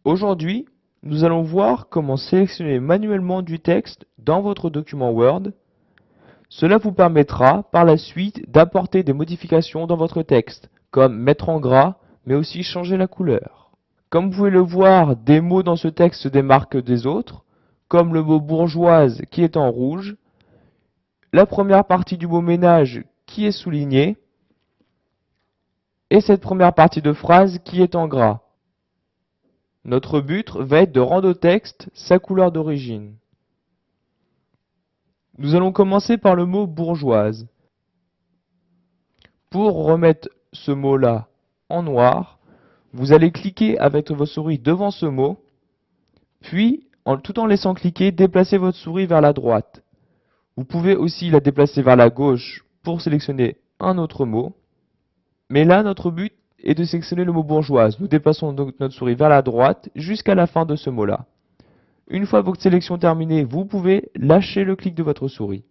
Aujourd'hui, nous allons voir comment sélectionner manuellement du texte dans votre document Word. Cela vous permettra par la suite d'apporter des modifications dans votre texte, comme mettre en gras, mais aussi changer la couleur. Comme vous pouvez le voir, des mots dans ce texte se démarquent des autres, comme le mot bourgeoise qui est en rouge, la première partie du mot ménage qui est soulignée, et cette première partie de phrase qui est en gras. Notre but va être de rendre au texte sa couleur d'origine. Nous allons commencer par le mot bourgeoise. Pour remettre ce mot-là en noir, vous allez cliquer avec votre souris devant ce mot, puis, tout en laissant cliquer, déplacer votre souris vers la droite. Vous pouvez aussi la déplacer vers la gauche pour sélectionner un autre mot. Mais là, notre but est de sélectionner le mot bourgeoise. Nous déplaçons donc notre souris vers la droite jusqu'à la fin de ce mot-là. Une fois votre sélection terminée, vous pouvez lâcher le clic de votre souris.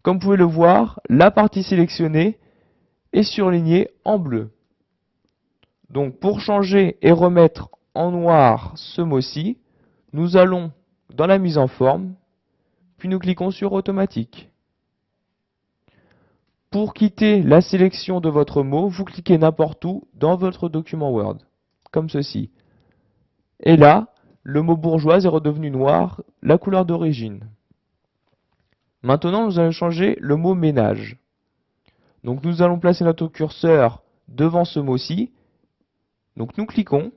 Comme vous pouvez le voir, la partie sélectionnée est surlignée en bleu. Donc pour changer et remettre en noir ce mot-ci, nous allons dans la mise en forme, puis nous cliquons sur automatique. Pour quitter la sélection de votre mot, vous cliquez n'importe où dans votre document Word, comme ceci. Et là, le mot bourgeoise est redevenu noir, la couleur d'origine. Maintenant, nous allons changer le mot ménage. Donc nous allons placer notre curseur devant ce mot-ci. Donc nous cliquons.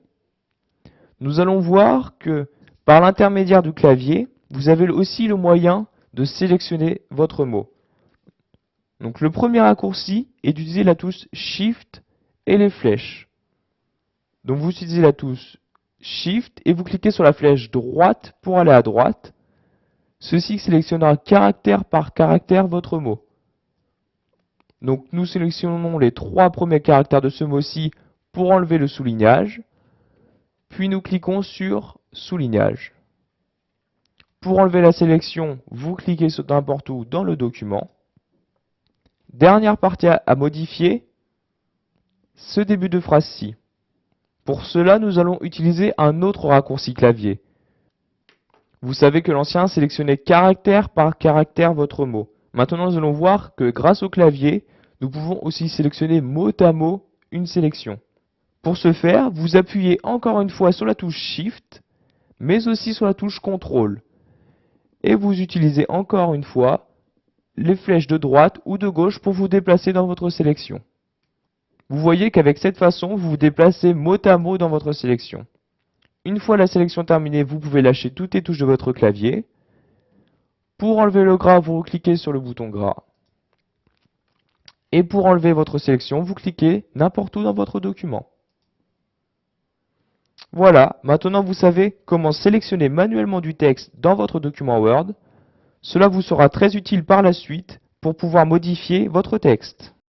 Nous allons voir que par l'intermédiaire du clavier, vous avez aussi le moyen de sélectionner votre mot. Donc le premier raccourci est d'utiliser la touche Shift et les flèches. Donc vous utilisez la touche Shift et vous cliquez sur la flèche droite pour aller à droite. Ceci sélectionnera caractère par caractère votre mot. Donc nous sélectionnons les 3 premiers caractères de ce mot-ci pour enlever le soulignage. Puis nous cliquons sur soulignage. Pour enlever la sélection, vous cliquez sur n'importe où dans le document. Dernière partie à modifier, ce début de phrase-ci. Pour cela, nous allons utiliser un autre raccourci clavier. Vous savez que l'ancien sélectionnait caractère par caractère votre mot. Maintenant, nous allons voir que grâce au clavier, nous pouvons aussi sélectionner mot à mot une sélection. Pour ce faire, vous appuyez encore une fois sur la touche Shift, mais aussi sur la touche CTRL. Et vous utilisez encore une fois les flèches de droite ou de gauche pour vous déplacer dans votre sélection. Vous voyez qu'avec cette façon, vous vous déplacez mot à mot dans votre sélection. Une fois la sélection terminée, vous pouvez lâcher toutes les touches de votre clavier. Pour enlever le gras, vous cliquez sur le bouton gras. Et pour enlever votre sélection, vous cliquez n'importe où dans votre document. Voilà, maintenant vous savez comment sélectionner manuellement du texte dans votre document Word. Cela vous sera très utile par la suite pour pouvoir modifier votre texte.